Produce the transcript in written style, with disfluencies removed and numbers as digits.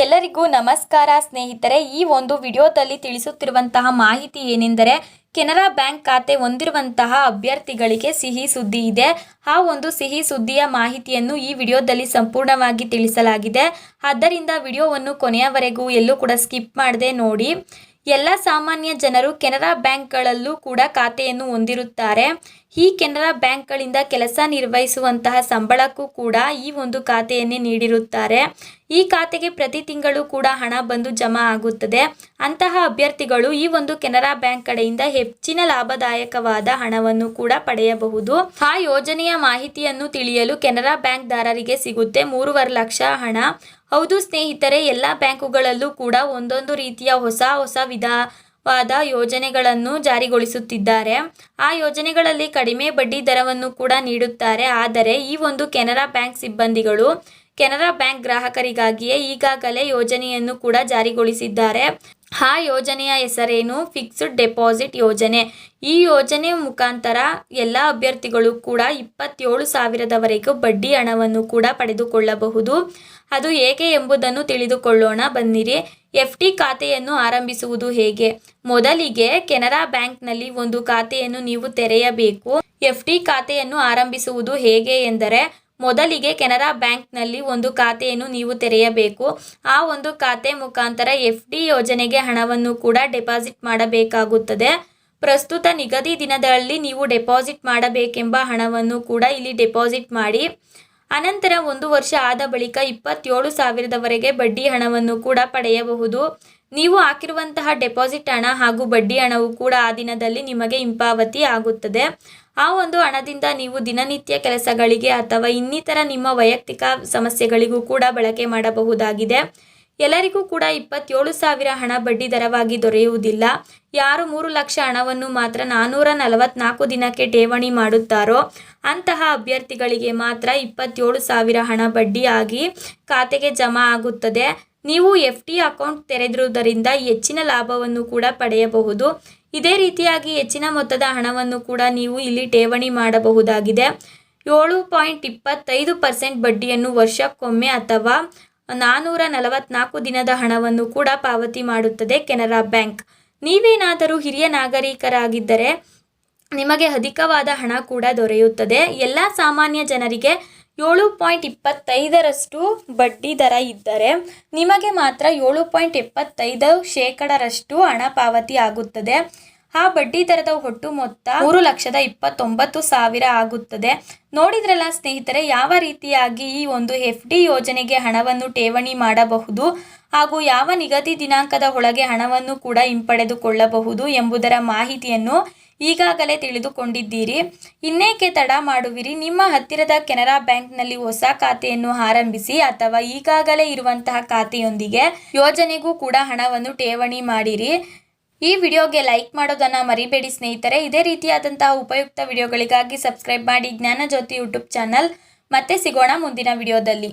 ಎಲ್ಲರಿಗೂ ನಮಸ್ಕಾರ ಸ್ನೇಹಿತರೆ. ಈ ಒಂದು ವಿಡಿಯೋದಲ್ಲಿ ತಿಳಿಸುತ್ತಿರುವಂತಹ ಮಾಹಿತಿ ಏನೆಂದರೆ ಕೆನರಾ ಬ್ಯಾಂಕ್ ಖಾತೆ ಹೊಂದಿರುವಂತಹ ಅಭ್ಯರ್ಥಿಗಳಿಗೆ ಸಿಹಿ ಸುದ್ದಿ ಇದೆ. ಆ ಒಂದು ಸಿಹಿ ಸುದ್ದಿಯ ಮಾಹಿತಿಯನ್ನು ಈ ವಿಡಿಯೋದಲ್ಲಿ ಸಂಪೂರ್ಣವಾಗಿ ತಿಳಿಸಲಾಗಿದೆ. ಆದ್ದರಿಂದ ವಿಡಿಯೋವನ್ನು ಕೊನೆಯವರೆಗೂ ಎಲ್ಲೂ ಕೂಡ ಸ್ಕಿಪ್ ಮಾಡದೆ ನೋಡಿ. ಎಲ್ಲ ಸಾಮಾನ್ಯ ಜನರು ಕೆನರಾ ಬ್ಯಾಂಕ್ಗಳಲ್ಲೂ ಕೂಡ ಖಾತೆಯನ್ನು ಹೊಂದಿರುತ್ತಾರೆ. ಈ ಕೆನರಾ ಬ್ಯಾಂಕ್ಗಳಿಂದ ಕೆಲಸ ನಿರ್ವಹಿಸುವಂತಹ ಸಂಬಳಕ್ಕೂ ಕೂಡ ಈ ಒಂದು ಖಾತೆಯನ್ನೇ ನೀಡಿರುತ್ತಾರೆ. ಈ ಖಾತೆಗೆ ಪ್ರತಿ ತಿಂಗಳು ಕೂಡ ಹಣ ಬಂದು ಜಮಾ ಆಗುತ್ತದೆ. ಅಂತಹ ಅಭ್ಯರ್ಥಿಗಳು ಈ ಒಂದು ಕೆನರಾ ಬ್ಯಾಂಕ್ ಕಡೆಯಿಂದ ಹೆಚ್ಚಿನ ಲಾಭದಾಯಕವಾದ ಹಣವನ್ನು ಕೂಡ ಪಡೆಯಬಹುದು. ಆ ಯೋಜನೆಯ ಮಾಹಿತಿಯನ್ನು ತಿಳಿಯಲು ಕೆನರಾ ಬ್ಯಾಂಕ್ ದಾರರಿಗೆ ಸಿಗುತ್ತೆ 3.5 ಲಕ್ಷ ಹಣ. ಹೌದು ಸ್ನೇಹಿತರೆ, ಎಲ್ಲ ಬ್ಯಾಂಕುಗಳಲ್ಲೂ ಕೂಡ ಒಂದೊಂದು ರೀತಿಯ ಹೊಸ ವಿಧವಾದ ಯೋಜನೆಗಳನ್ನು ಜಾರಿಗೊಳಿಸುತ್ತಿದ್ದಾರೆ. ಆ ಯೋಜನೆಗಳಲ್ಲಿ ಕಡಿಮೆ ಬಡ್ಡಿ ದರವನ್ನು ಕೂಡ ನೀಡುತ್ತಾರೆ. ಆದರೆ ಈ ಒಂದು ಕೆನರಾ ಬ್ಯಾಂಕ್ ಸಿಬ್ಬಂದಿಗಳು ಕೆನರಾ ಬ್ಯಾಂಕ್ ಗ್ರಾಹಕರಿಗಾಗಿಯೇ ಈಗಾಗಲೇ ಯೋಜನೆಯನ್ನು ಕೂಡ ಜಾರಿಗೊಳಿಸಿದ್ದಾರೆ. ಆ ಯೋಜನೆಯ ಹೆಸರೇನು? ಫಿಕ್ಸ್ಡ್ ಡೆಪಾಸಿಟ್ ಯೋಜನೆ. ಈ ಯೋಜನೆ ಮುಖಾಂತರ ಎಲ್ಲ ಅಭ್ಯರ್ಥಿಗಳು ಕೂಡ 27,000ವರೆಗೂ ಬಡ್ಡಿ ಹಣವನ್ನು ಕೂಡ ಪಡೆದುಕೊಳ್ಳಬಹುದು. ಅದು ಹೇಗೆ ಎಂಬುದನ್ನು ತಿಳಿದುಕೊಳ್ಳೋಣ ಬನ್ನಿರಿ. FD ಖಾತೆಯನ್ನು ಆರಂಭಿಸುವುದು ಹೇಗೆ? ಮೊದಲಿಗೆ ಕೆನರಾ ಬ್ಯಾಂಕ್ನಲ್ಲಿ ಒಂದು ಖಾತೆಯನ್ನು ನೀವು ತೆರೆಯಬೇಕು. FD ಖಾತೆಯನ್ನು ಆರಂಭಿಸುವುದು ಹೇಗೆ ಎಂದರೆ ಮೊದಲಿಗೆ ಕೆನರಾ ಬ್ಯಾಂಕ್ನಲ್ಲಿ ಒಂದು ಖಾತೆಯನ್ನು ನೀವು ತೆರೆಯಬೇಕು. ಆ ಒಂದು ಖಾತೆ ಮುಖಾಂತರ FD ಯೋಜನೆಗೆ ಹಣವನ್ನು ಕೂಡ ಡೆಪಾಸಿಟ್ ಮಾಡಬೇಕಾಗುತ್ತದೆ. ಪ್ರಸ್ತುತ ನಿಗದಿ ದಿನದಲ್ಲಿ ನೀವು ಡೆಪಾಸಿಟ್ ಮಾಡಬೇಕೆಂಬ ಹಣವನ್ನು ಕೂಡ ಇಲ್ಲಿ ಡೆಪಾಸಿಟ್ ಮಾಡಿ. ಅನಂತರ 1 ವರ್ಷ ಆದ ಬಳಿಕ 27,000ವರೆಗೆ ಬಡ್ಡಿ ಹಣವನ್ನು ಕೂಡ ಪಡೆಯಬಹುದು. ನೀವು ಹಾಕಿರುವಂತಹ ಡೆಪಾಸಿಟ್ ಹಣ ಹಾಗೂ ಬಡ್ಡಿ ಹಣವು ಕೂಡ ಆ ದಿನದಲ್ಲಿ ನಿಮಗೆ ಹಿಂಪಾವತಿ ಆಗುತ್ತದೆ. ಆ ಒಂದು ಹಣದಿಂದ ನೀವು ದಿನನಿತ್ಯ ಕೆಲಸಗಳಿಗೆ ಅಥವಾ ಇನ್ನಿತರ ನಿಮ್ಮ ವೈಯಕ್ತಿಕ ಸಮಸ್ಯೆಗಳಿಗೂ ಕೂಡ ಬಳಕೆ ಮಾಡಬಹುದಾಗಿದೆ. ಎಲ್ಲರಿಗೂ ಕೂಡ 27,000 ಹಣ ಬಡ್ಡಿ ದರವಾಗಿ ದೊರೆಯುವುದಿಲ್ಲ. ಯಾರು 3 ಲಕ್ಷ ಹಣವನ್ನು ಮಾತ್ರ 444 ದಿನಕ್ಕೆ ಠೇವಣಿ ಮಾಡುತ್ತಾರೋ ಅಂತಹ ಅಭ್ಯರ್ಥಿಗಳಿಗೆ ಮಾತ್ರ 27,000 ಹಣ ಬಡ್ಡಿಯಾಗಿ ಖಾತೆಗೆ ಜಮಾ ಆಗುತ್ತದೆ. ನೀವು FD ಅಕೌಂಟ್ ತೆರೆದಿರುವುದರಿಂದ ಹೆಚ್ಚಿನ ಲಾಭವನ್ನು ಕೂಡ ಪಡೆಯಬಹುದು. ಇದೇ ರೀತಿಯಾಗಿ ಹೆಚ್ಚಿನ ಮೊತ್ತದ ಹಣವನ್ನು ಕೂಡ ನೀವು ಇಲ್ಲಿ ಠೇವಣಿ ಮಾಡಬಹುದಾಗಿದೆ. 7.25% ಬಡ್ಡಿಯನ್ನು ವರ್ಷಕ್ಕೊಮ್ಮೆ ಅಥವಾ 444 ದಿನದ ಹಣವನ್ನು ಕೂಡ ಪಾವತಿ ಮಾಡುತ್ತದೆ ಕೆನರಾ ಬ್ಯಾಂಕ್. ನೀವೇನಾದರೂ ಹಿರಿಯ ನಾಗರಿಕರಾಗಿದ್ದರೆ ನಿಮಗೆ ಅಧಿಕವಾದ ಹಣ ಕೂಡ ದೊರೆಯುತ್ತದೆ. ಎಲ್ಲ ಸಾಮಾನ್ಯ ಜನರಿಗೆ 7.25% ಬಡ್ಡಿ ದರ ಇದ್ದರೆ ನಿಮಗೆ ಮಾತ್ರ 7.75% ಹಣ ಪಾವತಿ ಆಗುತ್ತದೆ. ಆ ಬಡ್ಡಿ ದರದ ಒಟ್ಟು ಮೊತ್ತ 3,29,000 ಆಗುತ್ತದೆ. ನೋಡಿದ್ರಲ್ಲ ಸ್ನೇಹಿತರೆ, ಯಾವ ರೀತಿಯಾಗಿ ಈ ಒಂದು FD ಯೋಜನೆಗೆ ಹಣವನ್ನು ಠೇವಣಿ ಮಾಡಬಹುದು ಹಾಗೂ ಯಾವ ನಿಗದಿ ದಿನಾಂಕದ ಒಳಗೆ ಹಣವನ್ನು ಕೂಡ ಹಿಂಪಡೆದುಕೊಳ್ಳಬಹುದು ಎಂಬುದರ ಮಾಹಿತಿಯನ್ನು ಈಗಾಗಲೇ ತಿಳಿದುಕೊಂಡಿದ್ದೀರಿ. ಇನ್ನೇಕೆ ತಡ ಮಾಡುವಿರಿ? ನಿಮ್ಮ ಹತ್ತಿರದ ಕೆನರಾ ಬ್ಯಾಂಕ್ನಲ್ಲಿ ಹೊಸ ಖಾತೆಯನ್ನು ಆರಂಭಿಸಿ ಅಥವಾ ಈಗಾಗಲೇ ಇರುವಂತಹ ಖಾತೆಯೊಂದಿಗೆ ಯೋಜನೆಗೂ ಕೂಡ ಹಣವನ್ನು ಠೇವಣಿ ಮಾಡಿರಿ. ಈ ವಿಡಿಯೋಗೆ ಲೈಕ್ ಮಾಡೋದನ್ನು ಮರಿಬೇಡಿ ಸ್ನೇಹಿತರೆ. ಇದೇ ರೀತಿಯಾದಂತಹ ಉಪಯುಕ್ತ ವಿಡಿಯೋಗಳಿಗಾಗಿ ಸಬ್ಸ್ಕ್ರೈಬ್ ಮಾಡಿ ಜ್ಞಾನಜ್ಯೋತಿ ಯೂಟ್ಯೂಬ್ ಚಾನಲ್. ಮತ್ತೆ ಸಿಗೋಣ ಮುಂದಿನ ವಿಡಿಯೋದಲ್ಲಿ.